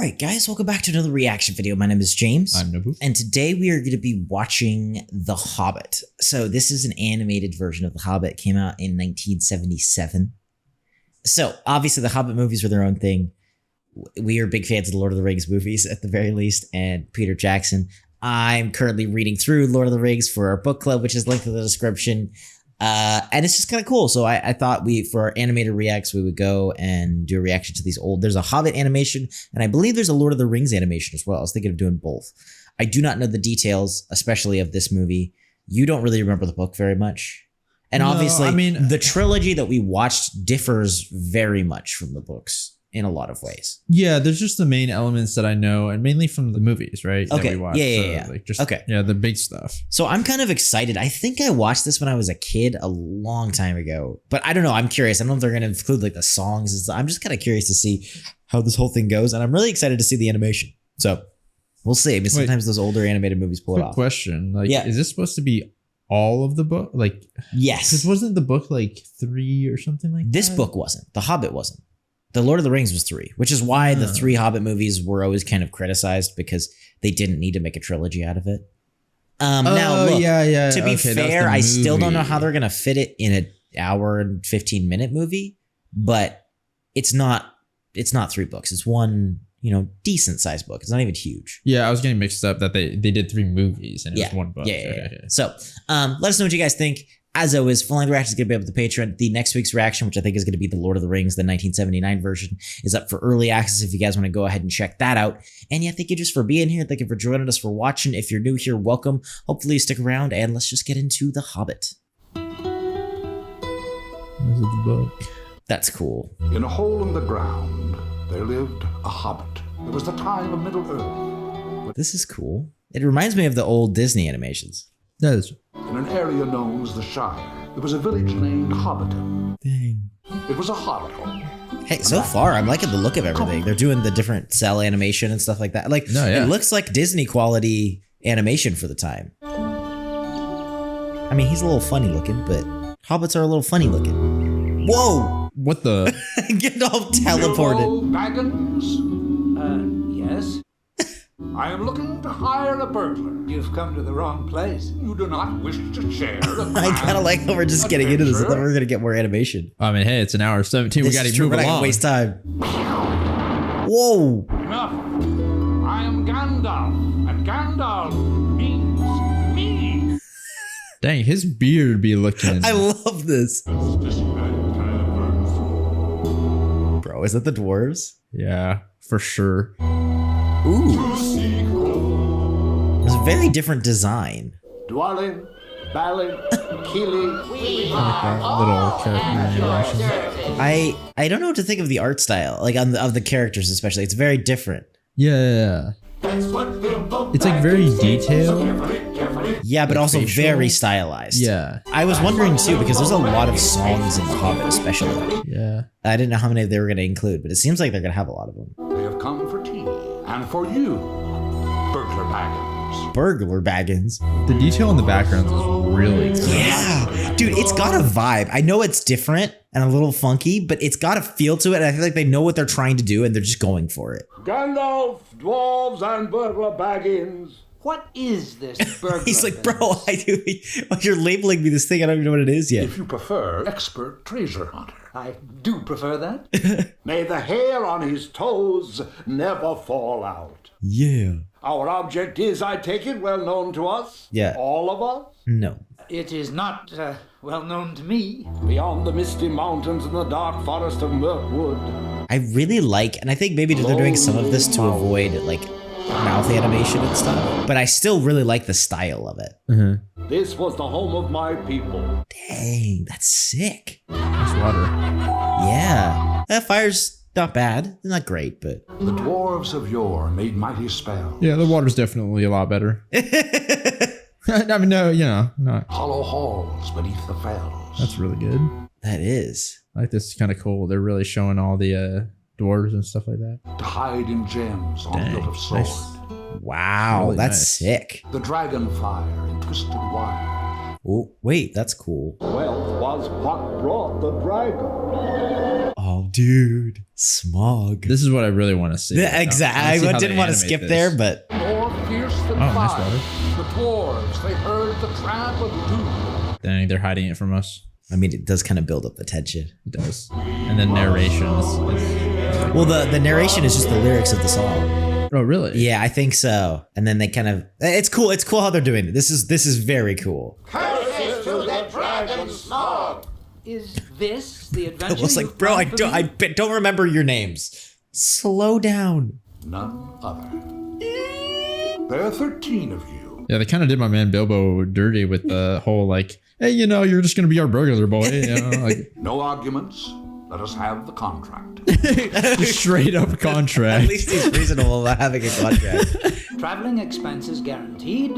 Alright guys, welcome back to another reaction video. My name is James. I'm Nobu. And today we are going to be watching The Hobbit. So this is an animated version of The Hobbit. It came out in 1977. So obviously the Hobbit movies were their own thing. We are big fans of the Lord of the Rings movies at the very least, and Peter Jackson. I'm currently reading through Lord of the Rings for our book club, which is linked in the description. And it's just kind of cool. So I thought for our Animator reacts, we would go and do a reaction to these old. There's a Hobbit animation, and I believe there's a Lord of the Rings animation as well. I was thinking of doing both. I do not know the details, especially of this movie. You don't really remember the book very much. And obviously, the trilogy that we watched differs very much from the books in a lot of ways. Yeah, there's just the main elements that I know, and mainly from the movies, right? Okay. That we watched. Yeah. Like just, okay. Yeah, the big stuff. So I'm kind of excited. I think I watched this when I was a kid a long time ago, but I don't know. I'm curious. I don't know if they're going to include like the songs and stuff. I'm just kind of curious to see how this whole thing goes, and I'm really excited to see the animation. So we'll see. I mean, sometimes those older animated movies pull it off. Question. Like, is this supposed to be all of the book? Like, yes. Because wasn't the book like 3 or something like that? This book wasn't. The Hobbit wasn't. The Lord of the Rings was 3, which is why the 3 Hobbit movies were always kind of criticized because they didn't need to make a trilogy out of it. Now, look, to be fair, I still don't know how they're going to fit it in an hour and 15-minute movie, but it's not 3 books. It's one, decent sized book. It's not even huge. Yeah, I was getting mixed up that they did 3 movies and it was one book. Yeah. So let us know what you guys think. As always, full-length reaction is going to be up at the Patreon. The next week's reaction, which I think is going to be the Lord of the Rings, the 1979 version, is up for early access if you guys want to go ahead and check that out. And yeah, thank you just for being here. Thank you for joining us, for watching. If you're new here, welcome. Hopefully you stick around, and let's just get into The Hobbit. This is the book. That's cool. In a hole in the ground, there lived a hobbit. It was the time of Middle-earth. This is cool. It reminds me of the old Disney animations. That is. In an area known as the Shire, there was a village named Hobbiton. Dang. It was a hobbit hole. Hey, so far, I'm liking the look of everything. They're doing the different cell animation and stuff like that. Like, It looks like Disney quality animation for the time. I mean, he's a little funny looking, but hobbits are a little funny looking. Whoa! What the? Get all teleported. Baggins? Yes? I am looking to hire a burglar. You've come to the wrong place. You do not wish to share the I kind of like how we're just getting into this. I thought we were going to get more animation. I mean, hey, it's an hour 17. We got to move along. We're not going to waste time. Whoa. Enough. I am Gandalf, and Gandalf means me. Dang, his beard be looking. I love this. Bro, is that the dwarves? Yeah, for sure. Ooh. It's a very different design. Dwalin, Balin, Keely. Little character animation. I don't know what to think of the art style, like of the characters especially. It's very different. Yeah. It's like very detailed. Yeah, but like also facial. very stylized. Yeah. I was wondering too, because there's a lot of songs in The Hobbit especially. Yeah. I didn't know how many they were going to include, but it seems like they're going to have a lot of them. They have come for tea. And for you, Burglar Baggins. Burglar Baggins. The detail in the background is really good. Yeah. Dude, it's got a vibe. I know it's different and a little funky, but it's got a feel to it. And I feel like they know what they're trying to do and they're just going for it. Gandalf, dwarves, and Burglar Baggins. What is this burglar? He's like, bro, you're labeling me this thing. I don't even know what it is yet. If you prefer, expert treasure hunter. I do prefer that. May the hair on his toes never fall out. Yeah. Our object is, I take it, well known to us? Yeah. All of us? No. It is not well known to me. Beyond the misty mountains and the dark forest of Mirkwood. I really like, and I think maybe they're doing some of this to avoid like mouth animation and stuff, but I still really like the style of it. Mm-hmm. This was the home of my people. Dang, that's sick. There's water. Yeah. That fire's not bad. Not great, but... The dwarves of yore made mighty spells. Yeah, the water's definitely a lot better. I mean, no, not. Hollow halls beneath the fells. That's really good. That is. I like this. Kind of cool. They're really showing all the dwarves and stuff like that. To hide in gems on hilt of sword. Nice. Wow, Really that's nice. sick. The dragonfire in twisted wire. Oh, wait, that's cool. Wealth was what brought the dragon. All dude. Smog. This is what I really want to see. Yeah, exactly. I didn't want to skip there, but More fierce than nice fire. water. The dwarves, they heard the tramp of doom. Dang, they're hiding it from us. I mean, it does kind of build up the tension. It does. And then narration is Well, the narration is just the lyrics of the song. oh, really? Yeah, I think so. And then they kind of, it's cool. It's cool how they're doing it. This is very cool. Curses to the dragon Smog. Is this the adventure? I was like, bro, I don't remember your names. Slow down. None other. There are 13 of you. Yeah, they kind of did my man Bilbo dirty with the whole like, hey, you know, you're just gonna be our burglar boy. You know, like No arguments. Let us have the contract. just straight up At contract. least he's reasonable about having a contract. Traveling expenses guaranteed.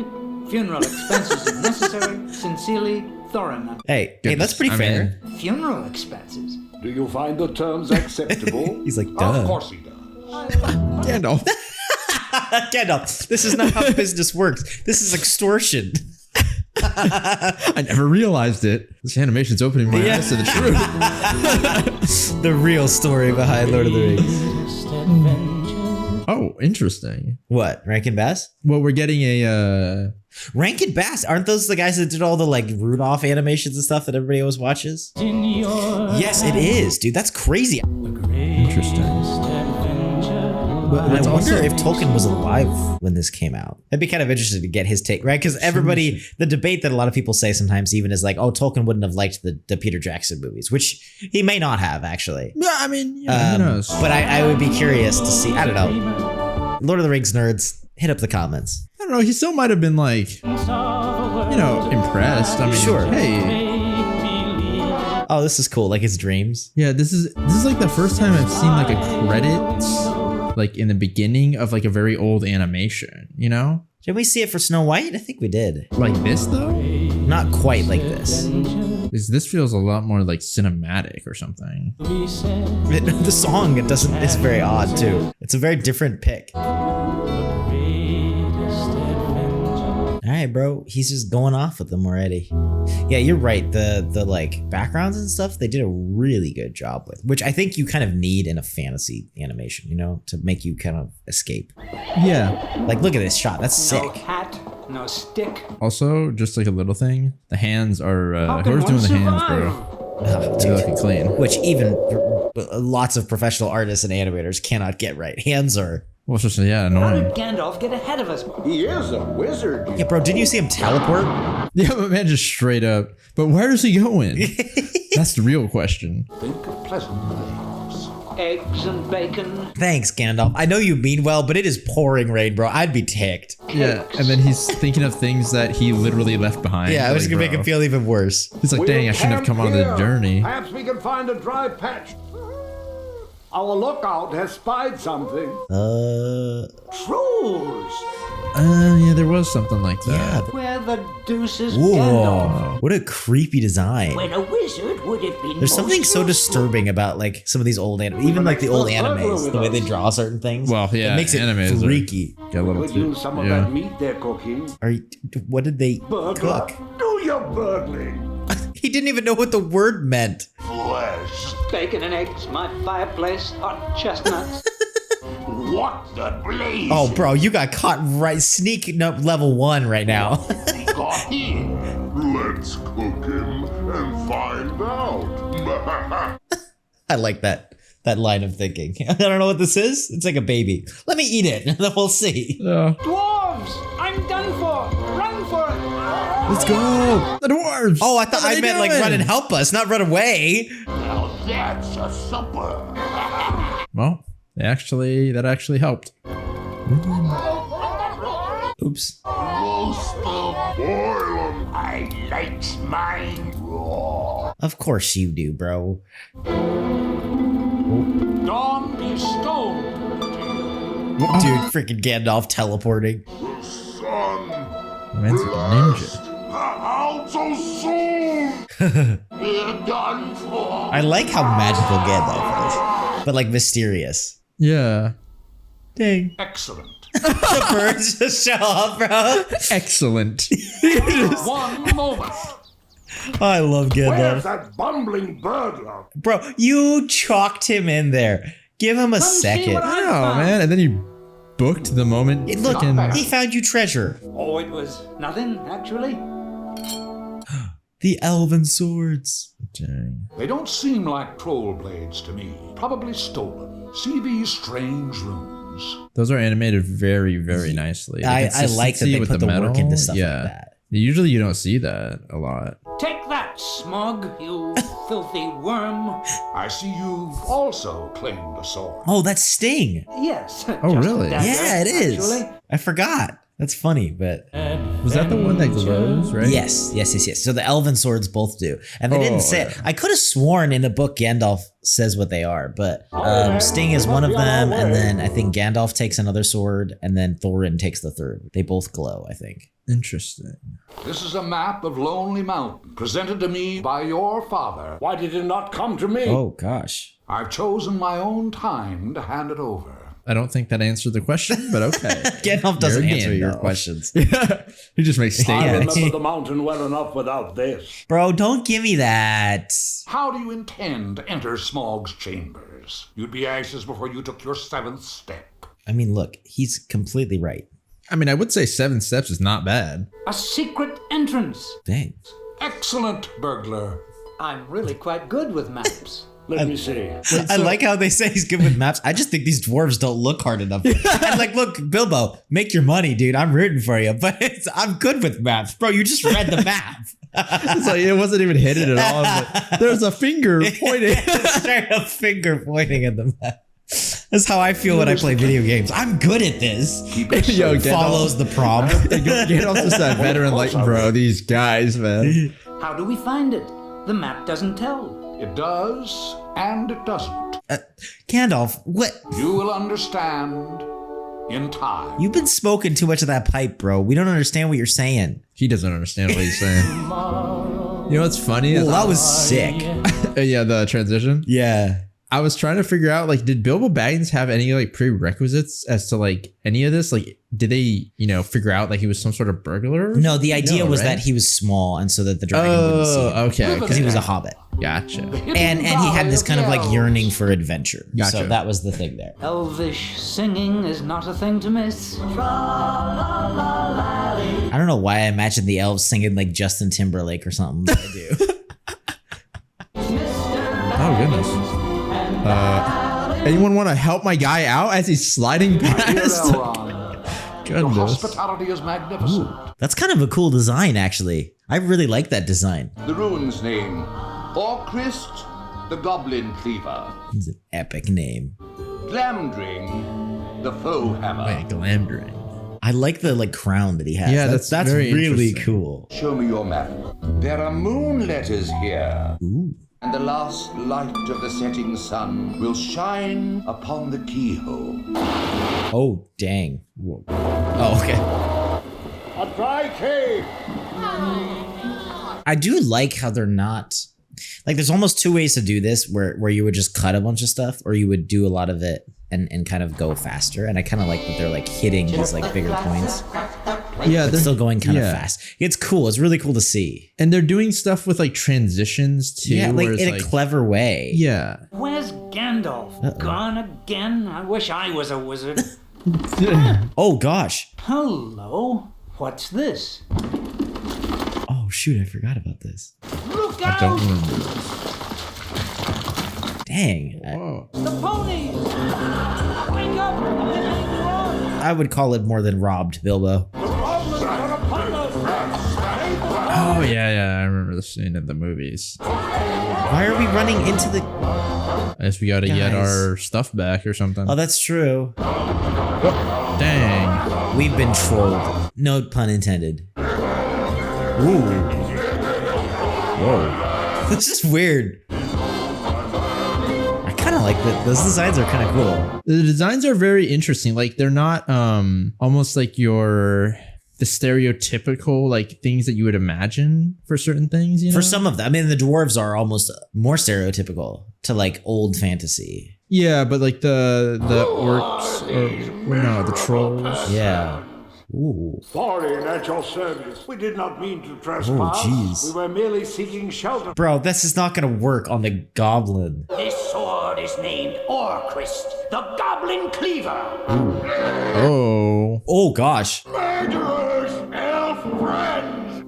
Funeral expenses if necessary. Sincerely, Thorin. Hey, that's pretty fair. Funeral expenses. Do you find the terms acceptable? He's like, duh. Of course he does. Gandalf. Gandalf, this is not how business works. This is extortion. I never realized it. This animation's opening my eyes to the truth. The real story behind Lord of the Rings. Oh, interesting. What? Rankin Bass? Well, we're getting a Rankin Bass, aren't those the guys that did all the like Rudolph animations and stuff that everybody always watches? Yes, it is, dude. That's crazy. interesting. But it's I wonder also- if Tolkien was alive when this came out. I'd be kind of interested to get his take, right? Because everybody, the debate that a lot of people say sometimes even is like, oh, Tolkien wouldn't have liked the Peter Jackson movies, which he may not have actually. Yeah, I mean, yeah, who knows? But I would be curious to see. I don't know. Lord of the Rings nerds, hit up the comments. I don't know. He still might have been like, you know, impressed. I mean, Sure. Hey, Oh, this is cool. Like his dreams. yeah, this is like the first time I've seen like a credit, like in the beginning of like a very old animation. You know, Did we see it for Snow White? I think we did. like this though. Not quite like this. This feels a lot more like cinematic or something. The song, it doesn't. It's very odd too. It's a very different pick. All right, bro. He's just going off with them already. Yeah, you're right. The like backgrounds and stuff, they did a really good job with, which I think you kind of need in a fantasy animation, you know, to make you kind of escape. Yeah. Like, look at this shot. That's No sick. hat, no stick. Also, just like a little thing, the hands are. How can Who's doing one the hands, survive? bro? Oh, They're dude. looking clean. Which even lots of professional artists and animators cannot get right. Hands are. Well, it's just yeah, How annoying. did Gandalf get ahead of us? He is a wizard. Yeah, bro. Didn't you see him teleport? Yeah, but man, just straight up. But where is he going? That's the real question. Think of pleasant things. Eggs and bacon. Thanks, Gandalf. I know you mean well, but it is pouring rain, bro. I'd be ticked. Yeah, and then he's thinking of things that he literally left behind. Yeah, I was Like, gonna make bro. him feel even worse. He's like, dang, I shouldn't have come on the journey. Perhaps we can find a dry patch. Our lookout has spied something. Trolls. Yeah, there was something like that. Where the deuce is Gandalf? Whoa, what a creepy design. When a wizard would have been There's something most so useful. disturbing about like some of these old even like the old animes, the way they draw certain things. Well, yeah, it makes it animes are- freaky. Get a little Could too. use some of Yeah. that meat they're cooking. Are you, what did they Burglar, cook? do your burgling. He didn't even know what the word meant. Flesh. Bacon and eggs, my fireplace, hot chestnuts. What the blaze? Oh, bro, you got caught right sneak level 1 right now. We got him. Let's cook him and find out. I like that line of thinking. I don't know what this is. It's like a baby. Let me eat it, and then we'll see. Yeah. Dwarves! I'm done for! Run for it! Let's go. The dwarves. Oh, I thought What are I they meant like doing? run and help us, not run away. Now that's a supper. Well, that actually helped. Oops. Roast them, boil them. I likes mine raw. Of course you do, bro. Dawn be stoned. Dude, freaking Gandalf teleporting. Son, Man's like a ninja. how so soon? We're done for. I like how magical Gandalf is, but like mysterious. Yeah. Dang. Excellent. The birds just show up, bro. Excellent. One moment. I love Where's Gandalf. that bumbling burglar? Bro, you chalked him in there. Give him a see second. what I Oh found. man, and then you booked the moment. Look, frickin- he found you treasure. Oh, it was nothing, actually. The elven swords. Dang. They don't seem like troll blades to me. Probably stolen. See these strange runes. Those are animated very, very nicely. The I like that consistency they with put the work metal, into stuff yeah. like that. Usually you don't see that a lot. Take that, Smog, you filthy worm. I see you've also claimed a sword. Oh, that's Sting. Yes. Oh, just a really? dagger, Yeah, it is. actually. I forgot. That's funny, but Was that the one that glows, right? yes. So the elven swords both do, and they didn't say it. yeah. I could have sworn in the book Gandalf says what they are, but Sting is one of them, and then I think Gandalf takes another sword, and then Thorin takes the third. They both glow, I think. Interesting. This is a map of Lonely Mountain, presented to me by your father. Why did it not come to me? Oh gosh. I've chosen my own time to hand it over. I don't think that answered the question, but okay. Gandalf doesn't You're answer your Gandalf. questions. He just makes I statements. remember the mountain well enough without this. Bro, don't give me that. How do you intend to enter Smog's chambers? You'd be anxious before you took your 7th step. I mean, look, he's completely right. I mean, I would say 7 steps is not bad. A secret entrance. Dang. Excellent, burglar. I'm really quite good with maps. Let me see. I like how they say he's good with maps. I just think these dwarves don't look hard enough. I'm like, look, Bilbo, make your money, dude. I'm rooting for you, but I'm good with maps. Bro, you just read the map. It's like it wasn't even hidden at all. But there's a finger pointing. Straight up finger pointing at the map. That's how I feel when I play video games. I'm good at this. Keep it Yo, safe. Gandalf. Follows the prompt. Gandalf's just that veteran, like, bro, these guys, man. How do we find it? The map doesn't tell. It does, and it doesn't. Gandalf, what? You will understand in time. You've been smoking too much of that pipe, bro. We don't understand what you're saying. He doesn't understand what he's saying. You know what's funny? Well, that was sick. Yeah, the transition. Yeah. I was trying to figure out, like, did Bilbo Baggins have any like prerequisites as to like any of this? Like, did they, figure out like he was some sort of burglar? No, the idea was right? that he was small, and so that the dragon wouldn't see him. Okay. Because he was a hobbit. Gotcha. And he had this kind of like yearning for adventure. Gotcha. So that was the thing there. Elvish singing is not a thing to miss. I don't know why I imagine the elves singing like Justin Timberlake or something. But I do. Oh goodness. Anyone want to help my guy out as he's sliding Dear past? Elrond, your Goodness. hospitality is magnificent. That's kind of a cool design, actually. I really like that design. The rune's name, Orcrist, the Goblin Cleaver. It's an epic name. Glamdring, the Foe Hammer. Wait, Glamdring. I like the like crown that he has. Yeah, that's very really interesting. cool. Show me your map. There are moon letters here, Ooh. and the last light of the setting sun will shine upon the keyhole. Oh, dang. Whoa. Oh, okay. A dry cave. I do like how they're not like there's almost two ways to do this where you would just cut a bunch of stuff or you would do a lot of it and kind of go faster. And I kind of like that they're like hitting these like bigger points. Yeah, But they're still going kind of yeah. fast. It's cool. It's really cool to see. And they're doing stuff with like transions too. Yeah, like where it's in a clever way. Yeah. Where's Gandalf? Gone again? I wish I was a wizard. Oh gosh. Hello? What's this? Oh shoot, I forgot about this. Look I out! don't remember this. Dang. Whoa. The ponies! Wake up! Everything's wrong! I would call it more than robbed, Bilbo. Oh yeah, I remember the scene in the movies. Why are we running into the I guess we gotta get Guys. our stuff back or something. Oh, that's true. Dang. We've been trolled. No pun intended. Ooh. Whoa. This is weird. I kind of like that. Those designs are kind of cool. The designs are very interesting. Like they're not almost like the stereotypical like things that you would imagine for certain things, you know? For some of them, I mean, the dwarves are almost more stereotypical to like old fantasy. Yeah, but like the orcs or well, no, the trolls. Yeah. Ooh. Sorry, at your service. We did not mean to trespass. Oh, jeez. We were merely seeking shelter. Bro, this is not gonna work on the goblin. This sword is named Orcrist, the Goblin Cleaver. Oh. Oh, gosh. Murderers, elf friends.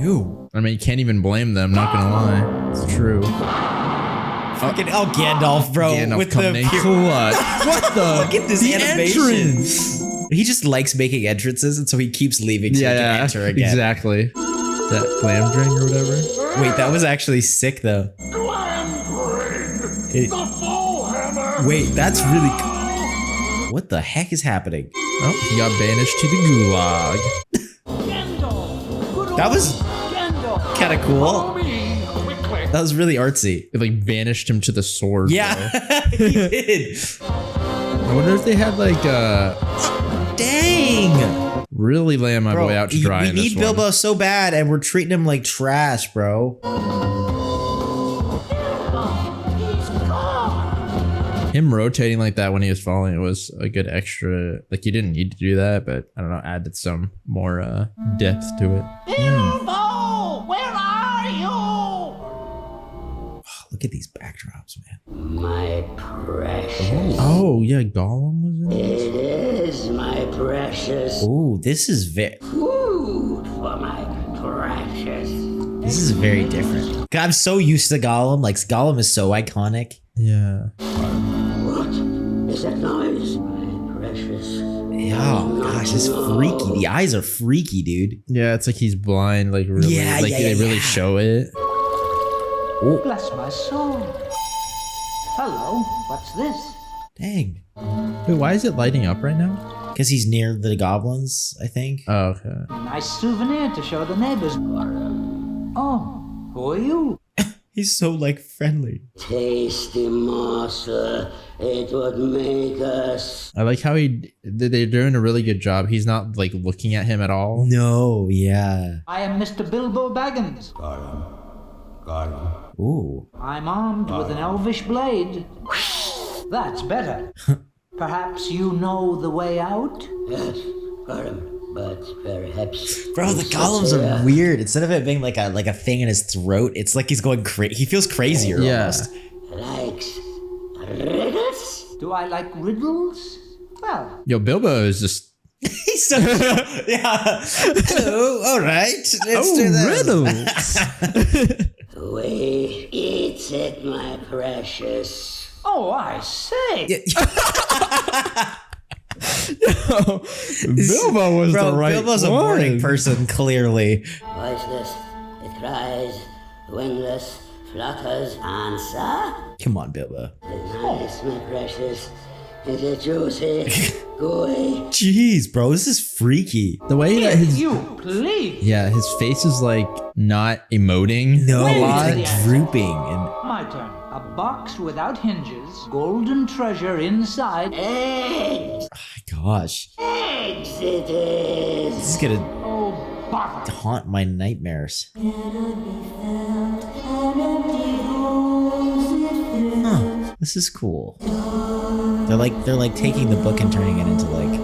Ew. I mean, you can't even blame them, not gonna lie. It's true. Fucking Gandalf, bro. Gandalf with coming the in clutch. What the? Look at this the animation. entrance. He just likes making entrances, and so he keeps leaving so he can enter again. Exactly. That glam drink or whatever. Wait, that was actually sick, though. Glamdring. The full hammer. Wait, that's really cool. What the heck is happening? Oh, he got banished to the gulag. Gandalf! That was kind of cool. That was really artsy. It like banished him to the sword. Yeah, he did. I wonder if they had like Dang. really laying my boy out to dry. We in this need Bilbo one. so bad, and we're treating him like trash, bro. Him rotating like that when he was falling, it was a good extra. Like you didn't need to do that, but I don't know, added some more depth to it. Bilbo, where are you? Look at these backdrops, man. My precious. Oh yeah, Gollum was in it. It is my precious. Ooh, this is very. Food for my precious. This is very different. I'm so used to Gollum. Like Gollum is so iconic. Yeah. What is that noise? My precious. Oh gosh, it's freaky. The eyes are freaky, dude. Yeah, it's like he's blind. Like really, they really show it. Bless my soul. Hello, what's this? Dang. Wait, why is it lighting up right now? Because he's near the goblins, I think. Oh, okay. Nice souvenir to show the neighbors. Oh, who are you? He's so like friendly. Tasty morsel. It would make us. I like how they're doing a really good job. He's not like looking at him at all. No, yeah. I am Mr. Bilbo Baggins. Gollum. Ooh. I'm armed with an elvish blade. That's better. Perhaps you know the way out? Yes, Gollum. But perhaps. Bro, the golems are weird. Instead of it being like a thing in his throat, it's like he's going crazy. He feels crazier almost. Likes riddles? Do I like riddles? Well, Yo, Bilbo is just. He's so yeah. Hello, all right. Let's do this. Riddles. We eat it, my precious. oh, I say. Bilbo was Bro, the right Bilbo's a one. morning person, clearly. Voiceless, it cries, wingless, flutters, answer. Come on, Bilbo. Nice, my precious. Is it juicy, gooey? Jeez, bro, this is freaky. The way that his You, please. his face is like not emoting. No, a it's lot. like drooping and My turn. A box without hinges, golden treasure inside. Eggs! gosh. Eggs it is! This is gonna Oh, bother. haunt my nightmares. Huh, this is cool. They're like taking the book and turning it into like.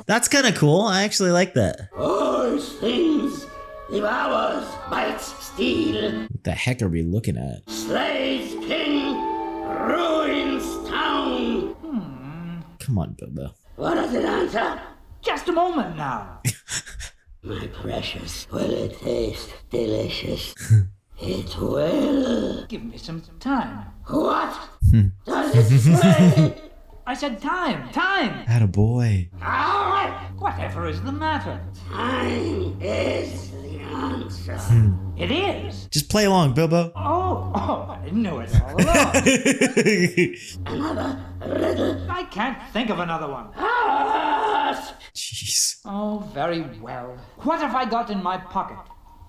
That's kind of cool. I actually like that. All things devours, bites, steal, What the heck are we looking at? slays king, ruins town. Come on, Bilbo. What does it answer? Just a moment now. My precious, will it taste delicious? It will. Give me some time. What does it say? I said time. Time. Attaboy. Whatever is the matter? Time is the answer. It is. Just play along, Bilbo. Oh, I knew it all along. Another riddle. I can't think of another one. Ask. Jeez. Oh, very well. What have I got in my pocket?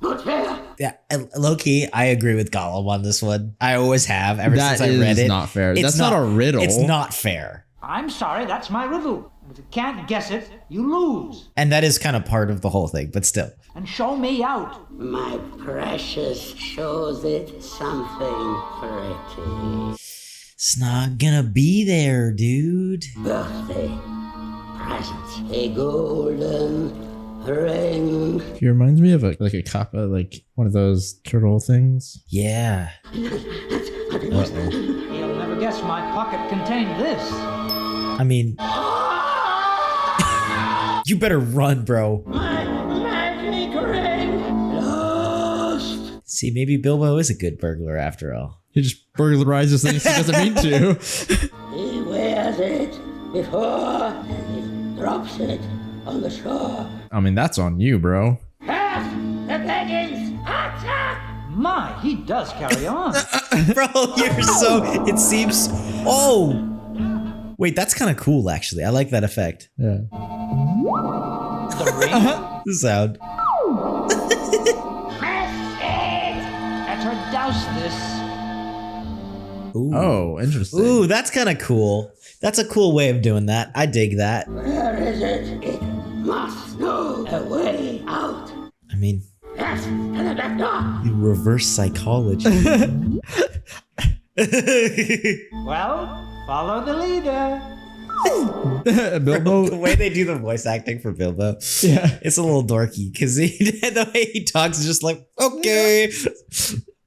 Not fair. Yeah, low key, I agree with Gollum on this one. I always have ever That since I read is it. not fair. It's That's not a riddle. It's not fair. I'm sorry, that's my riddle. If you can't guess it, you lose. And that is kind of part of the whole thing, but still. And show me out. My precious shows it something pretty. It's not gonna be there, dude. Birthday. present. A golden ring. He reminds me of a kappa, like one of those turtle things. Yeah. Uh-oh. You'll never guess my pocket contained this. I mean, you better run, bro. My magic ring. Lost. See, maybe Bilbo is a good burglar after all. He just burglarizes things he doesn't mean to. He wears it before he drops it on the shore. I mean, that's on you, bro. Half the beggings. Attack! My, he does carry on. Bro, you're so... It seems... Oh! Wait, that's kind of cool, actually. I like that effect. Yeah. The ring? The sound. Better douse this. Ooh. Oh, interesting. Ooh, that's kind of cool. That's a cool way of doing that. I dig that. Where is it? It must know a way out. I mean, Yes, to the back door. reverse psychology. Well, follow the leader. Bilbo. The way they do the voice acting for Bilbo, Yeah. it's a little dorky because the way he talks is just like, okay.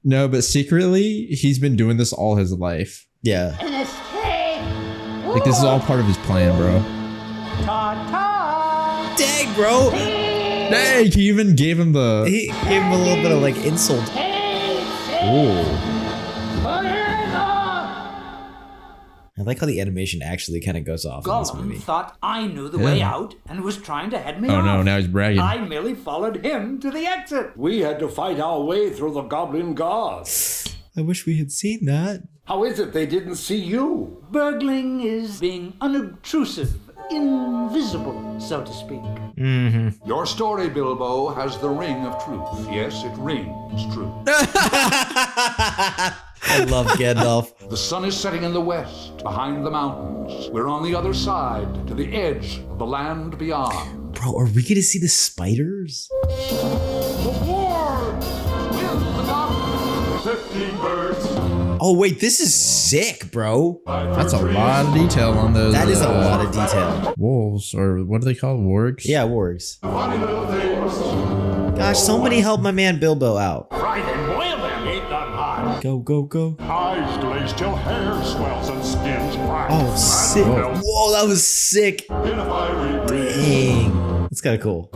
No, but secretly, he's been doing this all his life. Yeah. An escape. Like, this is all part of his plan, bro. Ta-ta! Dang, bro. Dang, he even gave him the... He gave him a little bit of like insult. Ooh. I like how the animation actually kind of goes off in this Gollum movie. thought I knew the way Yeah. out and was trying to head me Oh off. no, now he's bragging. I merely followed him to the exit. We had to fight our way through the goblin guards. I wish we had seen that. How is it they didn't see you? Burgling is being unobtrusive, invisible, so to speak. Your story, Bilbo, has the ring of truth. Yes, it rings true. I love Gandalf. The sun is setting in the west, behind the mountains. We're on the other side, to the edge of the land beyond. Bro, are we gonna see the spiders? The war with the goblins. 15 birds. Oh wait, this is sick, bro. That's a lot of detail on those. That is a lot of detail. Wolves, or what are they called? Wargs? Yeah, wargs. Funny little things. Gosh, somebody help my man Bilbo out. Fry them, boil them, eat them hot. Go, go, go. Eyes glaze till hair swells and skin's bright. Oh, sick. Melt Whoa, that was sick. in a fiery breeze. Dang. That's kind of cool.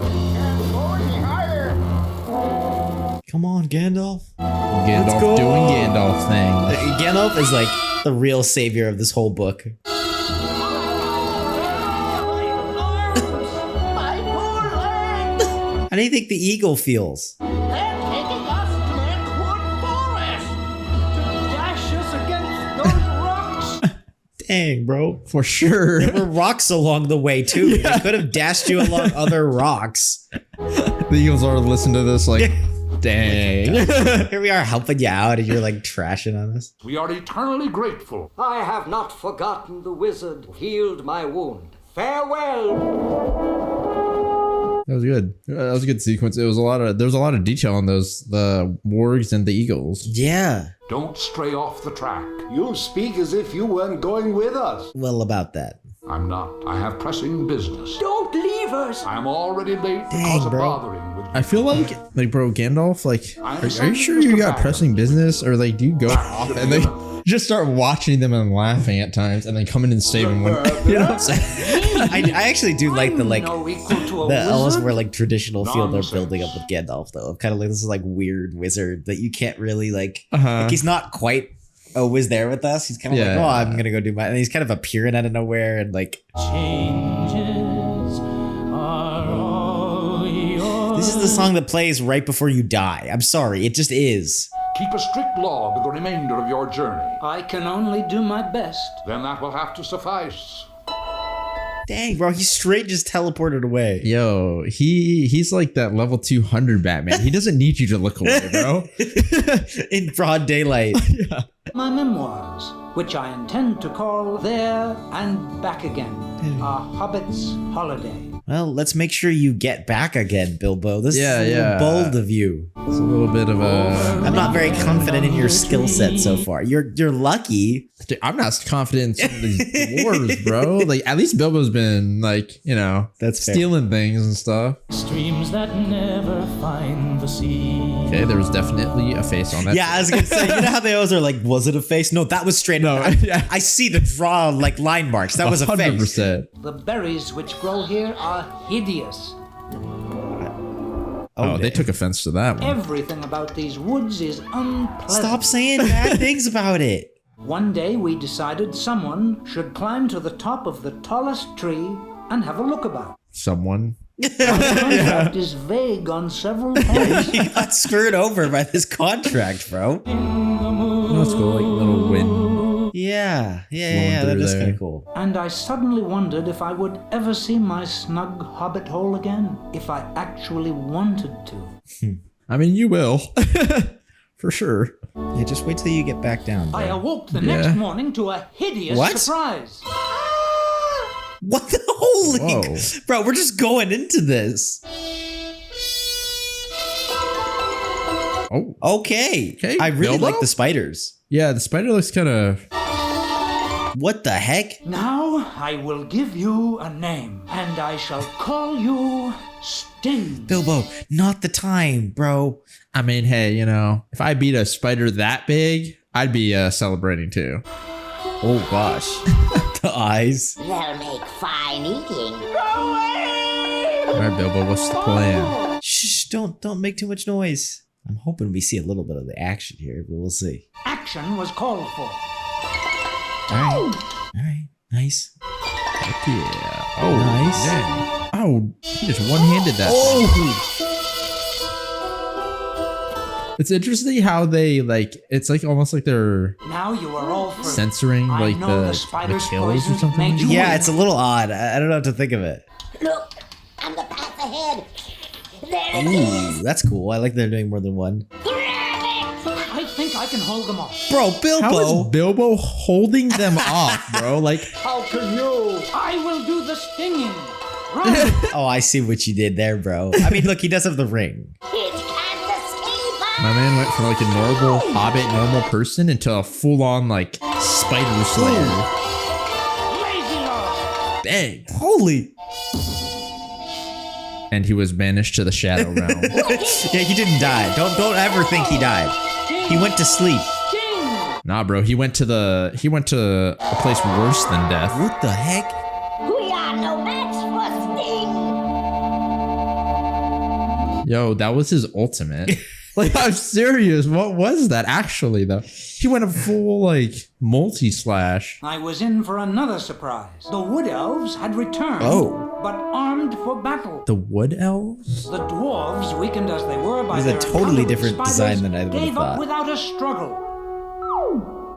Come on, Gandalf. Gandalf go. doing Gandalf thing. Gandalf is like the real savior of this whole book. How do you think the eagle feels? Dash us against those rocks. Dang, bro. For sure. There were rocks along the way, too. They could have dashed you along other rocks. The Eagles are listening to this like, dang. Here we are helping you out, and you're like trashing on us. We are eternally grateful. I have not forgotten the wizard who healed my wound. Farewell! That was good. That was a good sequence. There was a lot of detail on those, the wargs and the eagles. Yeah. Don't stray off the track. You speak as if you weren't going with us. Well, about that. I'm not. I have pressing business. Don't leave us! I'm already late Dang, because of bro. bothering with you. I feel like bro, Gandalf, like, are you sure you got pressing business? Or like, do you go off and they just start watching them and laughing at times and then come in and save them when, you know what I'm saying? I actually do like the like No equal to a the elves wizard. were like traditional feel they're Nonsense. building up with Gandalf though. Kind of like this is like weird wizard that you can't really like. Uh-huh. Like he's not quite always there with us. He's kind of like, Yeah. oh, I'm gonna go do my. And he's kind of appearing out of nowhere and like. Changes are all yours. This is the song that plays right before you die. I'm sorry, it just is. Keep a strict log of the remainder of your journey. I can only do my best. Then that will have to suffice. Dang, bro, he straight just teleported away. Yo, he's like that level 200 Batman. He doesn't need you to look away, bro. In broad daylight. My memoirs, which I intend to call There and Back Again, A Hobbit's Holiday. Well, let's make sure you get back again, Bilbo. This is a little bold of you. It's a little bit of a... I'm not very confident in your skill set so far. You're lucky. Dude, I'm not confident in some of these dwarves, bro. Like, at least Bilbo's been, like, you know, that's stealing things and stuff. Streams that never find the sea. Okay, there was definitely a face on that. Yeah, I was gonna say, you know how they always are like, was it a face? No, that was straight up. I see the draw, like, line marks. That was a face. 100%. The berries which grow here are hideous. Oh, they took offense to that one. Everything about these woods is unpleasant. Stop saying bad things about it. One day we decided someone should climb to the top of the tallest tree and have a look about. Someone? The contract is vague on several points. You got screwed over by this contract, bro. Let's go, like, little wind. Yeah, that is kind of cool. And I suddenly wondered if I would ever see my snug hobbit hole again, if I actually wanted to. I mean, you will. For sure. Yeah, just wait till you get back down, bro. I awoke the next morning to a hideous surprise. What the holy... Bro, we're just going into this. Oh. Okay. I really like the spiders. Yeah, the spider looks kind of... What the heck? Now I will give you a name, and I shall call you Sting. Bilbo, not the time, bro. I mean, hey, you know, if I beat a spider that big, I'd be celebrating too. Oh gosh. The eyes. They'll make fine eating. All right, Bilbo, what's the plan? Shh, don't make too much noise. I'm hoping we see a little bit of the action here, but we'll see. Action was called for. All right, nice. Heck yeah. Oh, nice. Dang. Oh, he just one-handed that. It's interesting how they, like, it's like almost like they're now you are all free. Censoring like the kills or something. Yeah, it's a little odd. I don't know what to think of it. Look, on the path ahead. There it is. Ooh, that's cool. I like they're doing more than one. I think I can hold them off. Bro, Bilbo. How is Bilbo holding them off, bro? Like, how can you? I will do the stinging. Run. Oh, I see what you did there, bro. I mean, look, he does have the ring. My man went from like a normal hobbit, normal person into a full-on like spider slayer. Dang. Holy. And he was banished to the Shadow Realm. Yeah, he didn't die. Don't ever think he died. He went to sleep. Nah, bro, he went to a place worse than death. What the heck? We are no match for Sting. Yo, that was his ultimate. Like, I'm serious. What was that actually, though? He went a full, like, multi-slash. I was in for another surprise. The Wood Elves had returned, but armed for battle. The Wood Elves? The dwarves, weakened as they were by It was a totally different design than I would have gave up thought. without a struggle.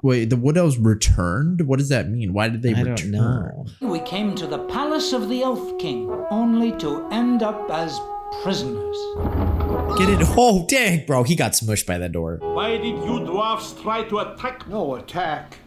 Wait, the Wood Elves returned? What does that mean? Why did they return? I don't know. We came to the palace of the Elf King, only to end up as prisoners. Get it? Oh, dang, bro. He got smushed by that door. Why did you dwarfs try to attack? No attack.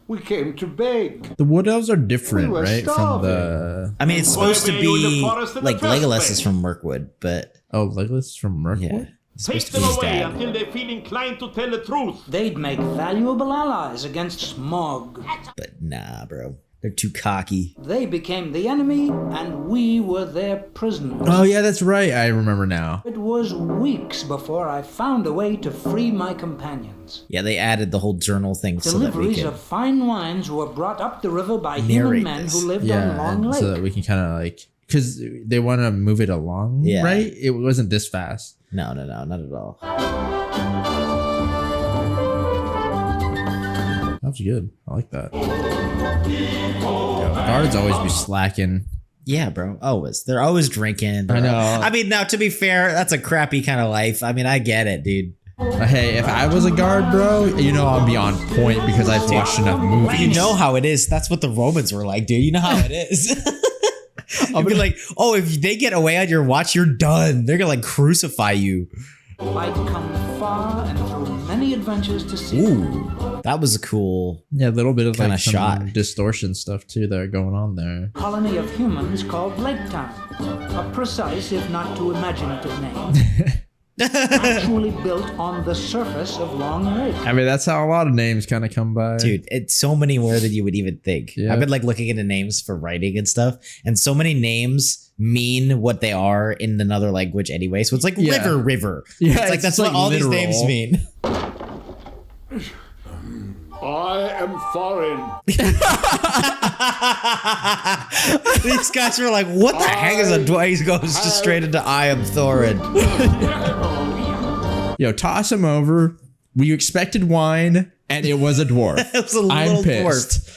We came to beg. The Wood Elves are different, We were right? From starving. the... I mean, it's supposed to Why were you in the be forest in the like first Legolas place? is from Mirkwood, but Oh, Legolas is from Mirkwood? yeah. It's Take supposed to be them his away dad. until they feel inclined to tell the truth. They'd make valuable allies against Smog. But nah, bro. They're too cocky. They became the enemy, and we were their prisoners. Oh, yeah, that's right. I remember now. It was weeks before I found a way to free my companions. Yeah, they added the whole journal thing so that we Deliveries could. of fine wines were brought up the river by human Narrate men this. who lived Yeah, on Long and Lake. so that we can kind of like... Because they want to move it along, Yeah. right? It wasn't this fast. No, not at all. That was good. I like that. The guards always be slacking. Yeah, bro. Always. They're always drinking. I know. I mean, now, to be fair, that's a crappy kind of life. I mean, I get it, dude. Hey, if I was a guard, bro, you know I'll be on point because I've watched enough movies. You know how it is. That's what the Romans were like, dude. You know how it is. I'll be like, oh, if they get away on your watch, you're done. They're gonna like crucify you. I'd come far and through many a adventures to see. Ooh, that was a cool. Yeah, a little bit of Kinda like some shot. distortion stuff too that are going on there. Colony of humans called Lake Town. A precise, if not too imaginative name. Actually built on the surface of Long Lake. I mean, that's how a lot of names kind of come by. Dude, it's so many more than you would even think. Yeah. I've been like looking into names for writing and stuff, and so many names mean what they are in another language anyway. So it's like Yeah. river. Yeah, it's like it's that's like what all literal. these names mean. I am foreign. These guys were like, "What the heck is a dwarf?" He goes just straight into "I am Thorin." Yo, toss him over. We expected wine, and it was a dwarf. It was a little I'm pissed.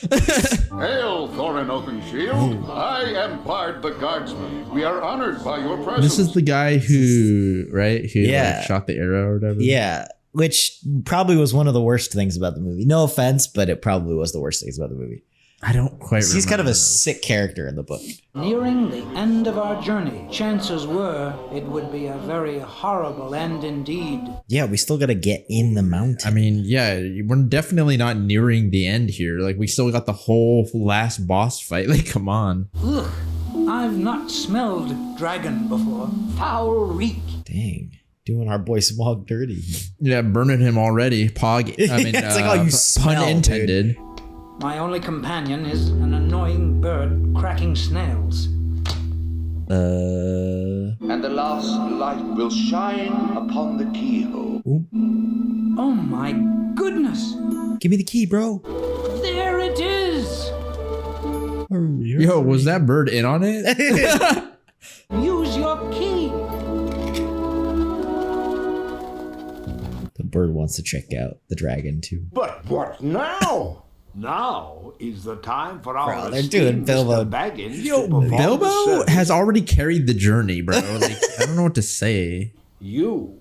Hail, Thorin Oakenshield. I am Bard the Guardsman. We are honored by your presence. This is the guy who, right? Who Yeah. like, shot the arrow or whatever. Yeah, which probably was one of the worst things about the movie. No offense, but it probably was the worst things about the movie. I don't quite remember. He's kind of a sick character in the book. Nearing the end of our journey, chances were it would be a very horrible end indeed. Yeah, we still got to get in the mountain. I mean, yeah, we're definitely not nearing the end here. Like, we still got the whole last boss fight. Like, come on. Ugh, I've not smelled dragon before. Foul reek. Dang, doing our boy Smog dirty. Yeah, burning him already. Pog. I mean, It's like, oh, you smell, pun intended. My only companion is an annoying bird cracking snails. And the last light will shine upon the keyhole. Oh my goodness! Give me the key, bro. There it is! Yo, was that bird in on it? Use your key! The bird wants to check out the dragon too. But what now? Now is the time for our Bro, they're doing Bilbo. Baggins Yo, to perform the Bilbo service. has already carried the journey, bro. Like, I don't know what to say. You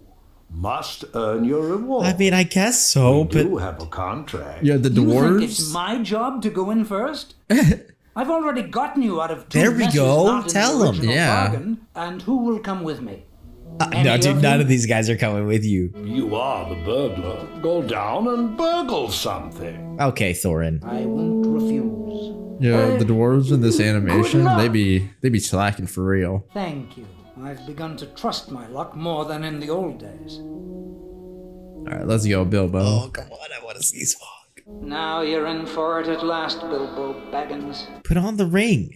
must earn your reward. I mean, I guess so, we but do have a contract. Yeah, the You think it's dwarves. my job to go in first? I've already gotten you out of two There we messes go. not in the Tell 'em. original Yeah. bargain. And who will come with me? no, Any dude, of none you? of these guys are coming with you. You are the burglar. Go down and burgle something. Okay, Thorin. I won't refuse. Yeah, the dwarves in this animation, they be slacking for real. Thank you. I've begun to trust my luck more than in the old days. All right, let's go, Bilbo. Oh, come on, I want to see Smog. Now you're in for it at last, Bilbo Baggins. Put on the ring.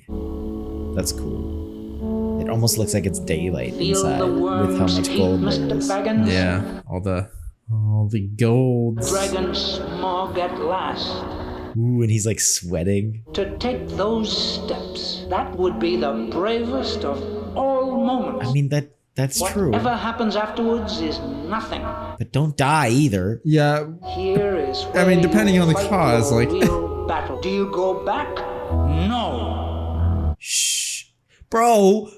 That's cool. It almost looks like it's daylight Feel inside the with how worms much eat, gold Mr. there is. Baggins. Yeah, all the golds. Dragon Smog at last. Ooh, and he's like sweating. To take those steps, that would be the bravest of all moments. I mean, that's true. Whatever happens afterwards is nothing. But don't die either. Yeah, Here is I mean, where depending you on the fight cause, your like- real battle. Do you go back? No. Shh. Bro.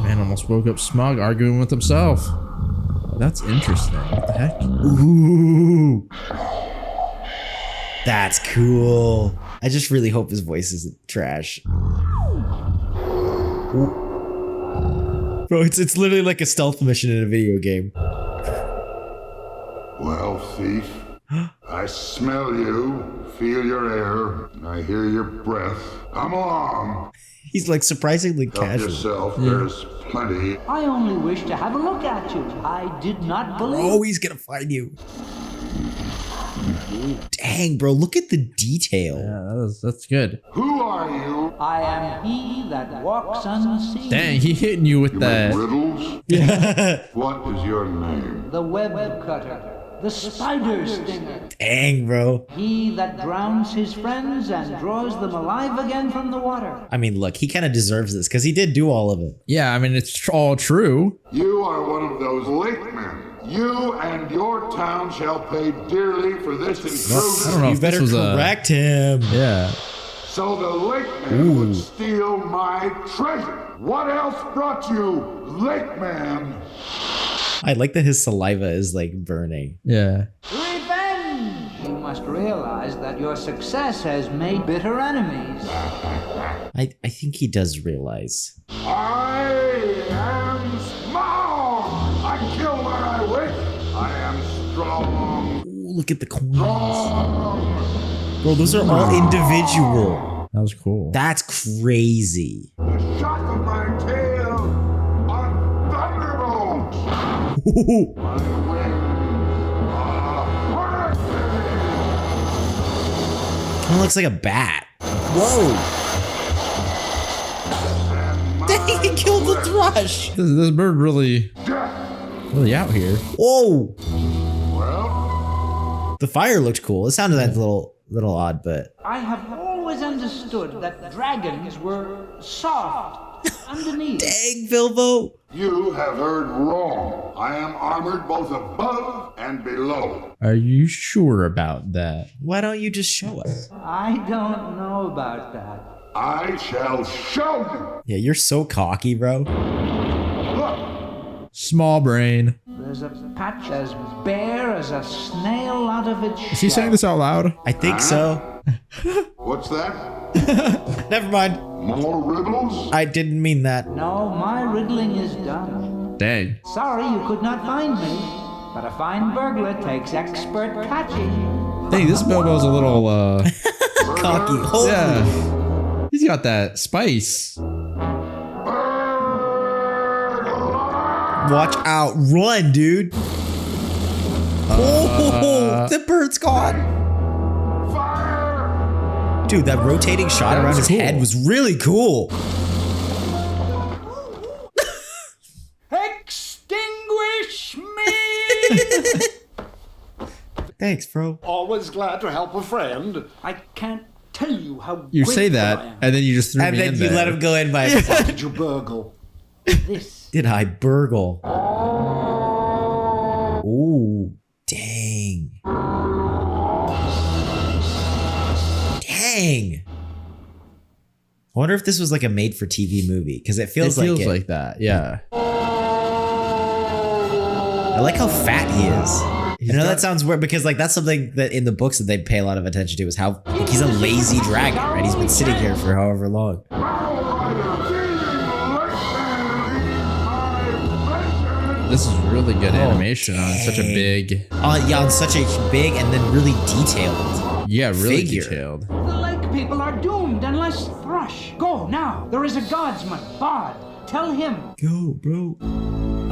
man, almost woke up Smog arguing with himself. That's interesting. What the heck? Ooh. That's cool. I just really hope his voice isn't trash. Ooh. Bro, it's literally like a stealth mission in a video game. Well, thief, I smell you, feel your air, and I hear your breath. Come along. He's like surprisingly Help casual. yourself, there's plenty. I only wish to have a look at you. I did not believe. Oh, he's gonna find you. Dang, bro, look at the detail. Yeah, that's good. Who are you? I am he that walks unseen. Dang, he hitting you with You make that. riddles? What is your name? The web cutter. The spider stinger. Dang, bro. He that drowns his friends and draws them alive again from the water. I mean, look, he kind of deserves this because he did do all of it. Yeah, I mean, it's all true. You are one of those lake men. You and your town shall pay dearly for this I intrusion. don't know You if this better was correct him. Yeah. So the lake man would steal my treasure. What else brought you, lake man? I like that his saliva is like burning. Yeah. Revenge! You must realize that your success has made bitter enemies. I think he does realize. I am small. I kill where I wish. I am strong. look at the coins. Bro, those are all individual. That was cool. That's crazy. The shock of my tail are thunderbolts. My wings are hurricanes. Kind of looks like a bat. Whoa. Dang, he killed the thrush. This bird really out here. Whoa. Well, The fire looked cool. It sounded like a little odd, but I have always understood that dragons were soft underneath. dang, Bilbo. you have heard wrong. I am armored both above and below. Are you sure about that? Why don't you just show us? I don't know about that. I shall show you. Yeah, you're so cocky, bro. Look, Small brain. There's a patch as bare as a snail out of its Is he saying this out loud? I think so. what's that? Never mind. More riddles? I didn't mean that. No, my riddling is done. Dang. Sorry you could not find me, but a fine burglar takes expert patching. Dang, this Bilbo's a little, Cocky. Holy. yeah. He's got that spice. Watch out. Run, dude. Oh, the bird's gone. Fire! Dude, that rotating shot around his cool. head was really cool. Extinguish me! Thanks, bro. Always glad to help a friend. I can't tell you how You say grateful that, I am. and then you just threw And me then in you there. let him go in by Did you burgle? This Did I burgle? Ooh, dang. Dang. I wonder if this was like a made-for-TV movie, because it feels like it. like that, yeah. I like how fat he is. I know that sounds weird, because like that's something that in the books that they pay a lot of attention to is how like, he's a lazy dragon, right? He's been sitting here for however long. This is really good animation on such a big, Yeah, on such a big and then really detailed. yeah, really Figure. detailed. The lake people are doomed unless Thrush. Go now. There is a guardsman, Bard. Tell him. Go, bro.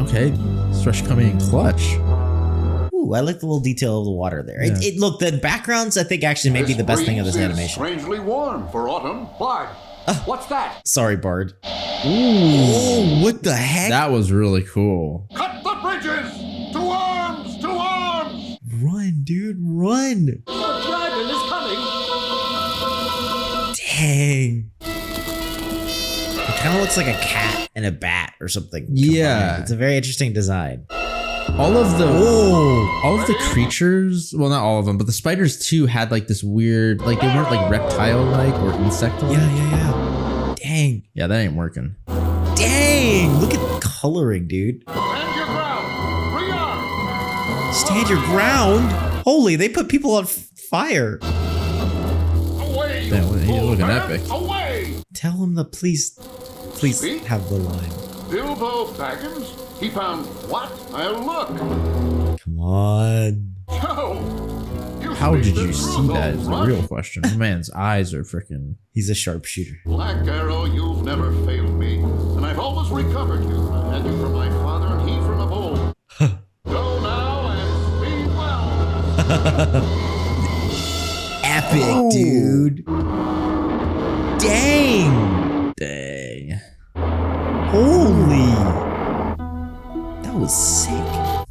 Okay, Thrush coming in clutch. Ooh, I like the little detail of the water there. Yeah. Look, the backgrounds I think actually may be the best thing of this breeze is animation. Strangely warm for autumn. Bard, what's that? Sorry, Bard. Ooh, what the heck? That was really cool. Cut the bridges! To arms! To arms! Run, dude, run. The dragon is coming. Dang. It kind of looks like a cat and a bat or something. Yeah. combined. It's a very interesting design. All of the creatures, well, not all of them, but the spiders too had like this weird, like they weren't like reptile-like or insect-like. Yeah. Dang. Yeah, that ain't working. Dang. Look at the coloring, dude. Stand your ground! Rearm! Stand your ground. Holy, they put people on fire. Away! Damn, you he's fool looking man. epic. Away! Tell him to please Speak? have the line. Bilbo Baggins? He found what? I'll look. Come on. Joe! How speak did the you truth, see that old is the runt. real question. The man's eyes are freaking. He's a sharpshooter. Black Arrow, you've never failed me, and I've always recovered you. I had you from my father and he from of old. Go now and speed well. Epic, dude. Dang. Dang. Holy. That was sick.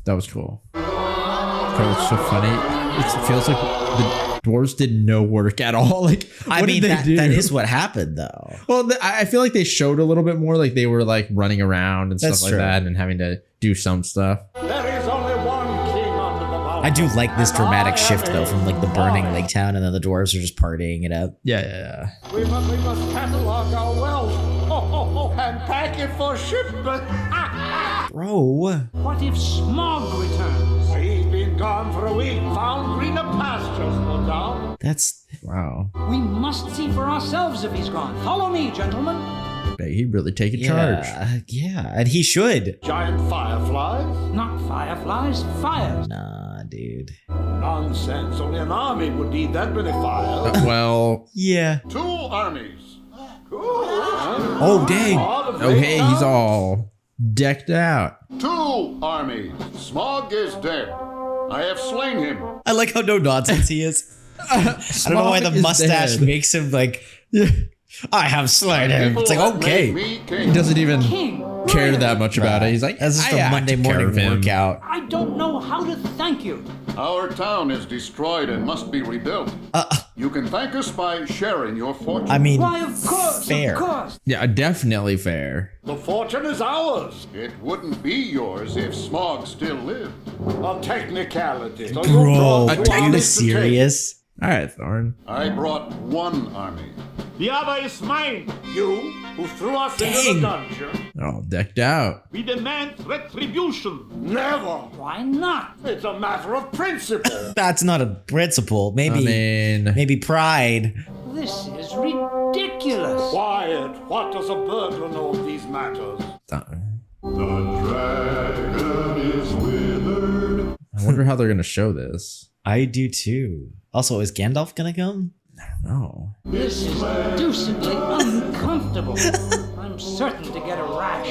That was cool. That was so funny. It feels like the dwarves did no work at all. Like, I what mean, did they do? that is what happened, though. Well, I feel like they showed a little bit more, like they were like running around and That's stuff like true. that, and having to do some stuff. There is only one king under the mountain. I do like this dramatic shift, though, from like the burning lake town and then the dwarves are just partying it up. Yeah. We must catalog our wealth and pack it for shipment. Bro. What if Smog returns? He's been gone for a week. Found greener pastures, no doubt. That's Wow. We must see for ourselves if he's gone. Follow me, gentlemen. He'd really take a charge. Yeah, and he should. Giant fireflies. Not fireflies, fires. Nah, dude. Nonsense. Only an army would need that many files. Well, Yeah. 2 armies. oh dang. Oh hey, he's all decked out. 2 armies. Smog is dead. I have slain him. I like how no nonsense he is. I don't know why the Smog is mustache dead. makes him like, I have slain him. It's like, People have okay. made me king. He doesn't even King, care that much about it. He's like, That's just I a have Monday to care morning of him. workout. I don't know how to thank you. Our town is destroyed and must be rebuilt. You can thank us by sharing your fortune. I mean, Why, of course, fair. of course. Yeah, definitely fair. The fortune is ours. It wouldn't be yours if Smog still lived. A technicality. So you Bro, brought 2 are you armies to take. serious? All right, Thorn. I brought 1 army. The other is mine. You, who threw us into Dang. the dungeon. They're all decked out. We demand retribution. Never. Why not? It's a matter of principle. That's not a principle. Maybe, I mean, maybe pride. This is ridiculous. Quiet. What does a burglar know of these matters? The dragon is withered. I wonder how they're gonna show this. I do too. Also, is Gandalf gonna come? No. This is deucedly uncomfortable. I'm certain to get a rash.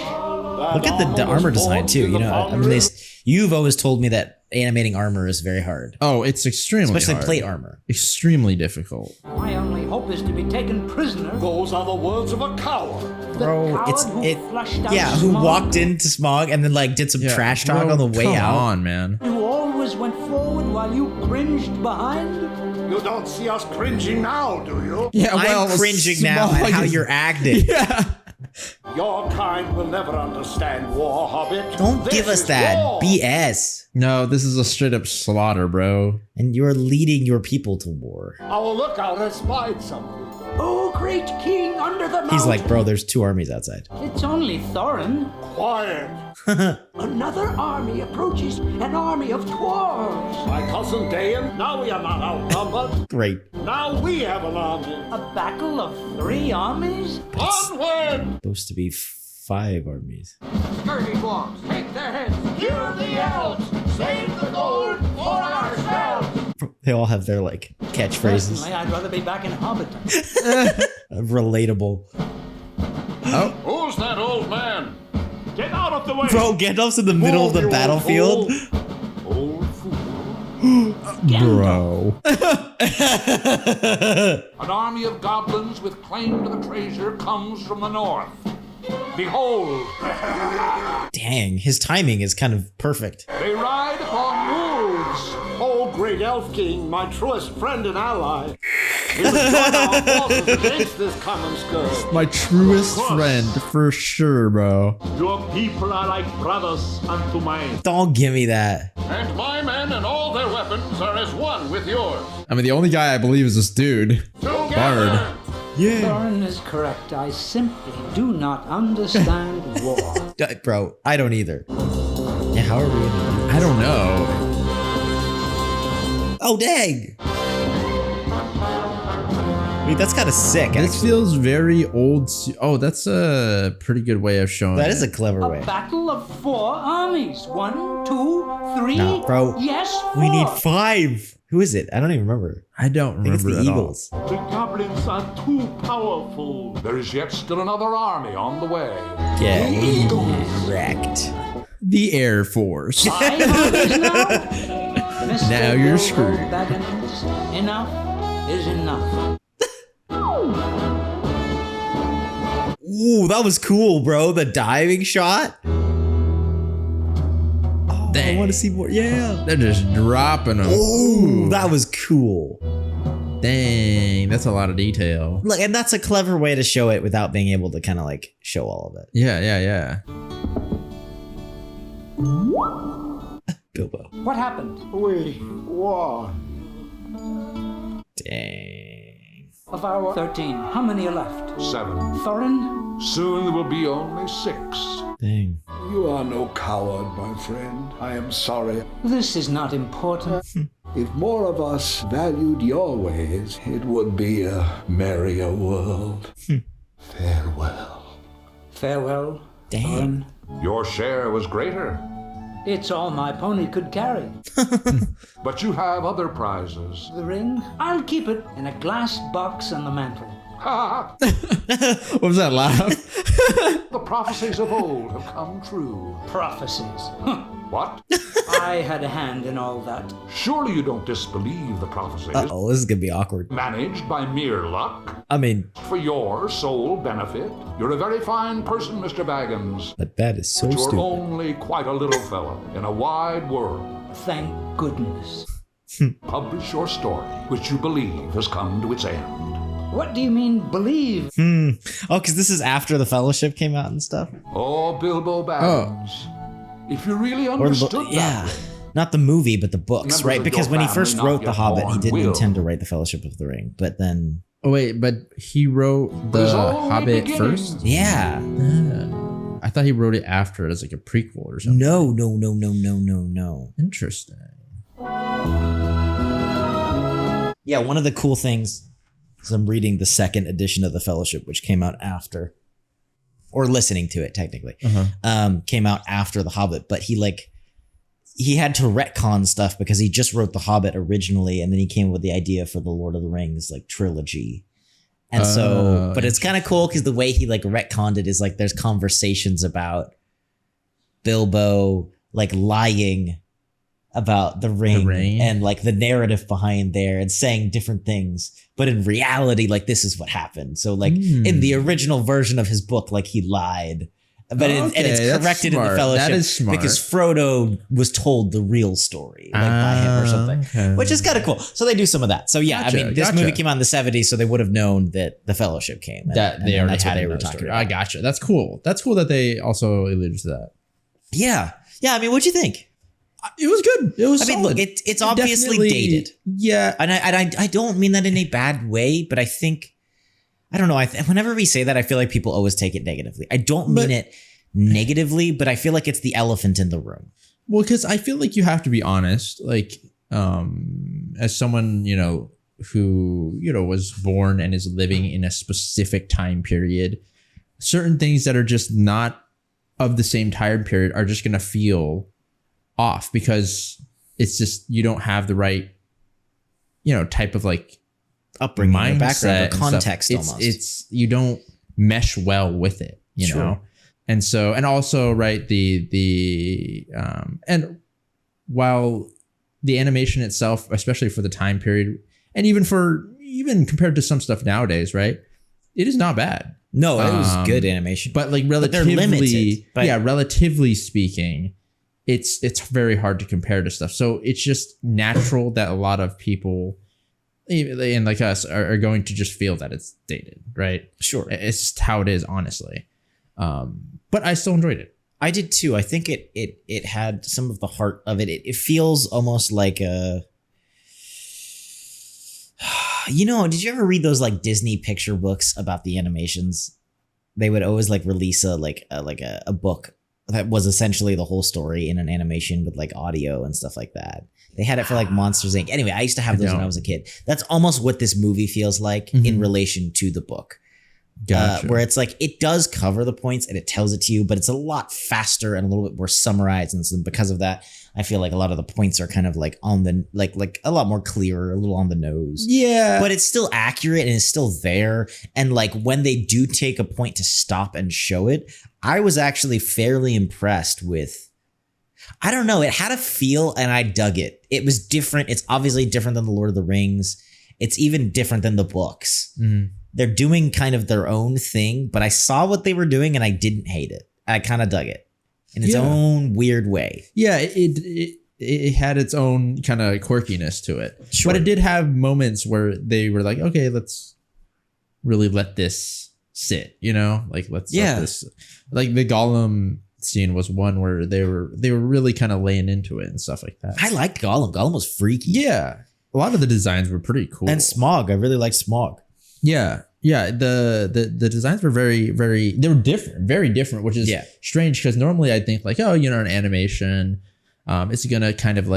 Look at the armor design too. You know, I mean, you've always told me that animating armor is very hard, Oh, it's extremely especially hard. plate armor. Extremely difficult. My only hope is to be taken prisoner. Those are the words of a coward. Bro, coward who flushed out yeah, who Smog. walked into Smog and then like did some trash talk bro, on the way come out. on, man. Who always went forward while you cringed behind? You don't see us cringing now, do you? Yeah, I'm cringing now at how you're acting. Yeah. Your kind will never understand war, Hobbit. Don't This give us is that war. BS. No, this is a straight up slaughter, bro. And you're leading your people to war. Our lookout has spied something. Oh, great king under the mountain. He's like, bro, there's 2 armies outside. It's only Thorin. Quiet. Another army approaches, an army of dwarves. My cousin Dayan, now we are not outnumbered. Great. Now we have an army. A battle of 3 armies? Onward! Supposed to be 5 armies. Sturdy dwarves, take their heads. Hear the elves! Save the gold for ourselves! They all have their like catchphrases. Personally, I'd rather be back in Hobbit. Relatable. Oh, Who's that old man? Get out of the way. Bro, Gandalf's in the middle of the you battlefield. Old fool. bro. An army of goblins with claim to the treasure comes from the north. Behold, Dang, his timing is kind of perfect. they ride upon wolves. Oh, great elf king, my truest friend and ally. We will join our forces against this common scourge. My truest friend, for sure, bro. Your people are like brothers unto mine. Don't give me that. And my men and all their weapons are as one with yours. I mean, the only guy I believe is this dude. Together! Bard. Yeah. Thorin is correct. I simply do not understand war. Bro, I don't either. Yeah, how are we gonna do I don't know. Oh, dang. Wait, that's kind of sick. This Actually. feels very old. Oh, that's a pretty good way of showing That it. is a clever A way. battle of 4 armies. 1, 2, 3. Nah, bro. Yes, 4. We need 5. Who is it? I don't even remember. I don't I think it's remember the at all. Eagles. The goblins are too powerful. There is yet still another army on the way. Get wrecked. The Air Force. 5 armies now? Mr. Now you're Bilbo screwed. Baggins, enough is enough. Ooh, that was cool, bro. The diving shot. Oh, I want to see more. Yeah. They're just dropping them. Ooh, that was cool. Dang, that's a lot of detail. Look, and that's a clever way to show it without being able to kind of like show all of it. Yeah. Bilbo. What happened? We won. Dang. Of our 13, how many are left? 7. Thorin? Soon there will be only 6. Dang. You are no coward, my friend. I am sorry. This is not important. If more of us valued your ways, it would be a merrier world. Farewell. Farewell, Dang. Thorin. Your share was greater. It's all my pony could carry. But you have other prizes. The ring? I'll keep it in a glass box on the mantel. Ha! What was that laugh? The prophecies of old have come true. Prophecies. What? I had a hand in all that. Surely you don't disbelieve the prophecies. Uh-oh, this is gonna be awkward. Managed by mere luck. I mean, For your sole benefit. You're a very fine person, Mr. Baggins. but that is so But you're stupid. only quite a little fellow in a wide world. Thank goodness. Publish your story, which you believe has come to its end. What do you mean, believe? Oh, because this is after the Fellowship came out and stuff? Oh, Bilbo Baggins. If you really Or the understood book, that. yeah. Not the movie, but the books, Members right? of Because your when he family first not wrote The yet Hobbit, he born didn't will. intend to write the Fellowship of the Ring. But then, Oh wait, but he wrote There's the only Hobbit beginning. first. yeah. I thought he wrote it after as like a prequel or something. No. Interesting. Yeah, one of the cool things is I'm reading the second edition of The Fellowship, which came out after, or listening to it technically, came out after The Hobbit. But he had to retcon stuff because he just wrote The Hobbit originally, and then he came up with the idea for the Lord of the Rings trilogy. And so, but it's kind of cool because the way he retconned it is there's conversations about Bilbo lying about the ring and the narrative behind there and saying different things, but in reality this is what happened. So in the original version of his book he lied, but and it's corrected in the Fellowship. That is smart. Because Frodo was told the real story by him or something, which is kind of cool. So they do some of that. So yeah, Gotcha, I mean, this gotcha. movie came out in the 70s, so they would have known that the Fellowship came. And, That they and already that's what had they in were the talking story. about. I gotcha. That's cool. That's cool that they also alluded to that. Yeah. I mean, what'd you think? It was good. It was. I mean, solid. look, it's obviously Definitely- dated. Yeah, And I don't mean that in a bad way, but I think, I don't know. Whenever we say that, I feel like people always take it negatively. I don't mean it negatively, but I feel like it's the elephant in the room. Well, because I feel like you have to be honest, as someone, who, was born and is living in a specific time period, certain things that are just not of the same time period are just going to feel off because it's just, you don't have the right, type of Upbringing, or mindset background, or and stuff. context almost. It's, you don't mesh well with it, you know? And so, and also, right, and while the animation itself, especially for the time period, and even compared to some stuff nowadays, right, it is not bad. No, it was good animation. But they're limited. Relatively speaking, it's very hard to compare to stuff. So it's just natural that a lot of people, and like us, are going to just feel that it's dated, right? Sure. It's just how it is, honestly. But I still enjoyed it. I did too. I think it had some of the heart of it. It feels almost like a, did you ever read those Disney picture books about the animations? They would always release a book that was essentially the whole story in an animation with audio and stuff like that. They had it for Monsters Inc. Anyway, I used to have those when I was a kid. That's almost what this movie feels like in relation to the book. Gotcha. Where it's it does cover the points and it tells it to you, but it's a lot faster and a little bit more summarized. And so because of that, I feel like a lot of the points are kind of on the, a lot more clear, a little on the nose. Yeah. But it's still accurate and it's still there. And when they do take a point to stop and show it, I was actually fairly impressed with, I don't know, it had a feel and I dug it. It was different. It's obviously different than The Lord of the Rings. It's even different than the books. Mm. They're doing kind of their own thing, but I saw what they were doing and I didn't hate it. I kind of dug it in its own weird way. Yeah, it had its own kind of quirkiness to it. Sure. But it did have moments where they were okay, let's really let this sit, let's let this, the Gollum scene was one where they were really kind of laying into it and stuff like that. I liked Gollum. Gollum was freaky. Yeah. A lot of the designs were pretty cool. And Smog. I really liked Smog. Yeah. Yeah. The designs were very, very, they were different, very different, which is strange because normally I think an animation, it's going to kind of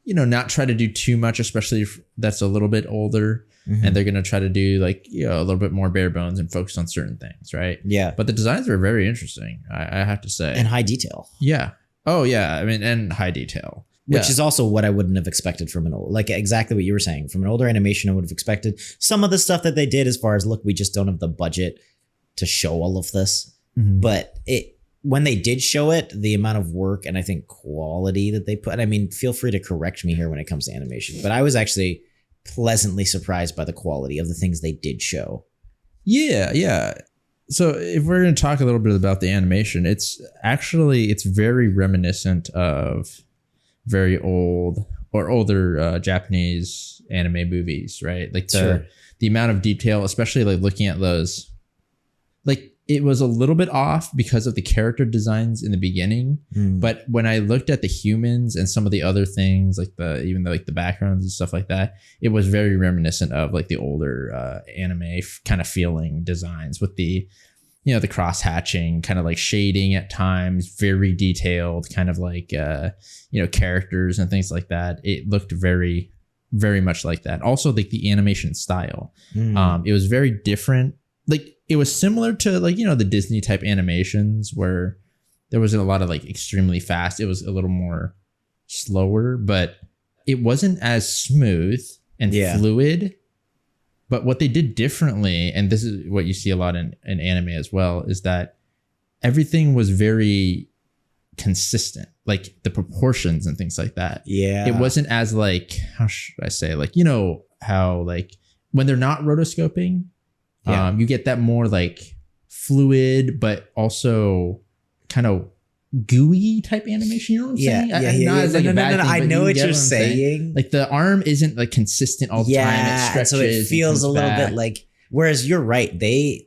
not try to do too much, especially if that's a little bit older. Mm-hmm. And they're going to try to do a little bit more bare bones and focus on certain things. Right. Yeah. But the designs were very interesting. I have to say. And high detail. Yeah. Oh yeah, I mean, and high detail, which is also what I wouldn't have expected from an old, like exactly what you were saying. From an older animation, I would have expected some of the stuff that they did as far as, look, we just don't have the budget to show all of this. But when they did show it, the amount of work and I think quality that they put, I mean, feel free to correct me here when it comes to animation, but I was actually pleasantly surprised by the quality of the things they did show. Yeah. So if we're going to talk a little bit about the animation, it's very reminiscent of very old or older Japanese anime movies, right? Like the amount of detail, especially like looking at those, like it was a little bit off because of the character designs in the beginning. But when I looked at the humans and some of the other things, like the backgrounds and stuff like that, it was very reminiscent of like the older anime kind of feeling designs with the, you know, the cross hatching, kind of like shading at times, very detailed, kind of like, you know, characters and things like that. It looked very, very much like that. Also, like the animation style, it was very different. Like it was similar to like, you know, the Disney type animations where there wasn't a lot of like extremely fast. It was a little more slower, but it wasn't as smooth and fluid. But what they did differently, and this is what you see a lot in anime as well, is that everything was very consistent, like the proportions and things like that. Yeah. It wasn't as like, how should I say, like, you know, how like when they're not rotoscoping, you get that more like fluid, but also kind of gooey type animation. You know what I'm saying? No, I know what you're saying. Like the arm isn't like consistent all the time. It stretches, so it feels a little bit like. Whereas you're right, they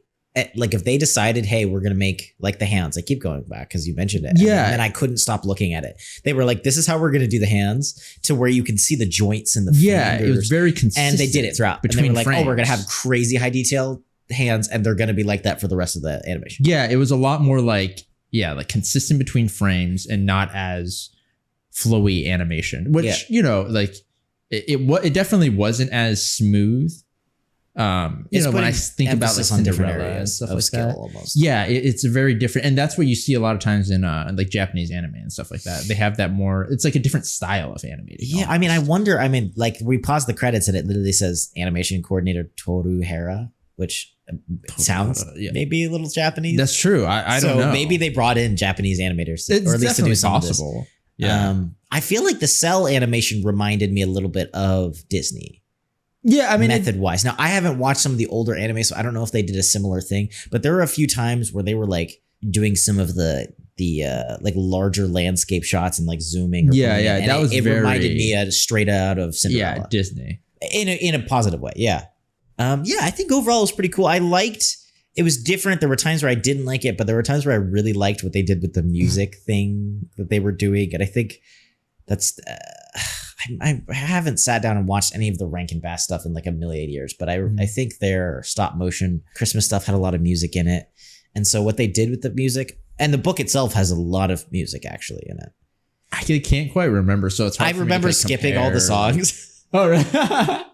like if they decided, hey, we're gonna make like the hands. I keep going back because you mentioned it. Yeah, and I couldn't stop looking at it. They were like, this is how we're gonna do the hands, to where you can see the joints in the fingers. It was very consistent, and they did it throughout. Between and they were like, frames. Oh, we're gonna have crazy high detail hands, and they're gonna be like that for the rest of the animation. Yeah, it was a lot more like. Yeah, like consistent between frames and not as flowy animation, which, you know, like it definitely wasn't as smooth. You know, when I think about like Cinderella and stuff like that, almost. Yeah, it's a very different, and that's what you see a lot of times in like Japanese anime and stuff like that. They have that more. It's like a different style of animating. Yeah, almost. I mean, I wonder. I mean, like we pause the credits and it literally says animation coordinator Toru Hara, which sounds maybe a little Japanese. That's true. I don't know. Maybe they brought in Japanese animators, or at least to do some possible. Of this. Yeah. I feel like the cell animation reminded me a little bit of Disney. Yeah, I mean, method wise. Now I haven't watched some of the older anime, so I don't know if they did a similar thing. But there were a few times where they were like doing some of the like larger landscape shots and like zooming. And that was it reminded me straight out of Cinderella. Yeah, Disney in a positive way. Yeah. I think overall it was pretty cool. I liked, it was different. There were times where I didn't like it, but there were times where I really liked what they did with the music thing that they were doing. And I think that's, I haven't sat down and watched any of the Rankin Bass stuff in like a million years, but I think their stop motion Christmas stuff had a lot of music in it. And so what they did with the music, and the book itself has a lot of music actually in it. I can't quite remember. So it's hard I remember skipping all the songs. All right.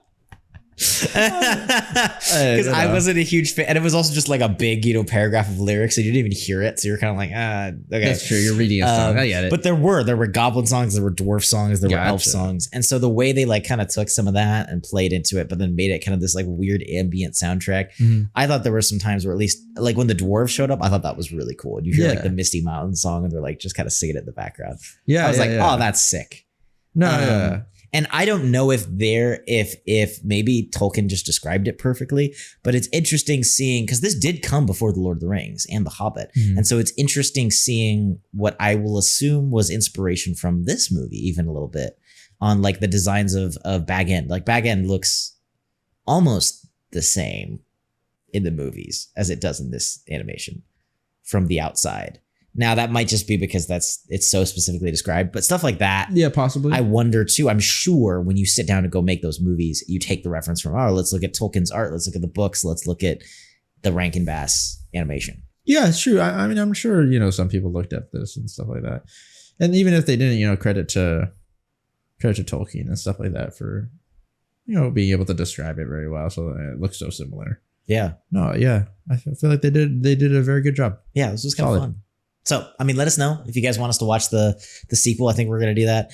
Because I wasn't a huge fan, and it was also just like a big, you know, paragraph of lyrics, so you didn't even hear it. So you're kind of like, okay, that's true. You're reading a song. I get it. But there were goblin songs, there were dwarf songs, there were elf songs, and so the way they like kind of took some of that and played into it, but then made it kind of this like weird ambient soundtrack. I thought there were some times where at least like when the dwarves showed up, I thought that was really cool. And you hear like the Misty Mountain song, and they're like just kind of singing it in the background. I was like, oh, that's sick. And I don't know if maybe Tolkien just described it perfectly, but it's interesting seeing, because this did come before The Lord of the Rings and The Hobbit. And so it's interesting seeing what I will assume was inspiration from this movie, even a little bit, on like the designs of Bag End. Like Bag End looks almost the same in the movies as it does in this animation from the outside. Now that might just be because it's so specifically described, but stuff like that. Yeah, possibly. I wonder too. I'm sure when you sit down to go make those movies, you take the reference from, let's look at Tolkien's art. Let's look at the books. Let's look at the Rankin Bass animation. Yeah, it's true. I mean, I'm sure, you know, some people looked at this and stuff like that. And even if they didn't, you know, credit to Tolkien and stuff like that for, you know, being able to describe it very well. So it looks so similar. Yeah. No, yeah. I feel like they did a very good job. Yeah, this was kind of fun. So, I mean, let us know if you guys want us to watch the sequel. I think we're going to do that.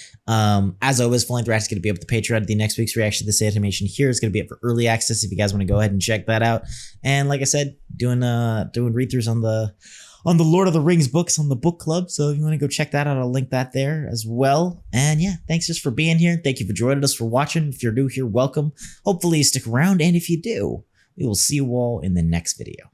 As always, Full Length React is going to be up to Patreon. The next week's reaction to this animation here is going to be up for early access if you guys want to go ahead and check that out. And like I said, doing read-throughs on the Lord of the Rings books on the book club. So if you want to go check that out, I'll link that there as well. And yeah, thanks just for being here. Thank you for joining us, for watching. If you're new here, welcome. Hopefully you stick around. And if you do, we will see you all in the next video.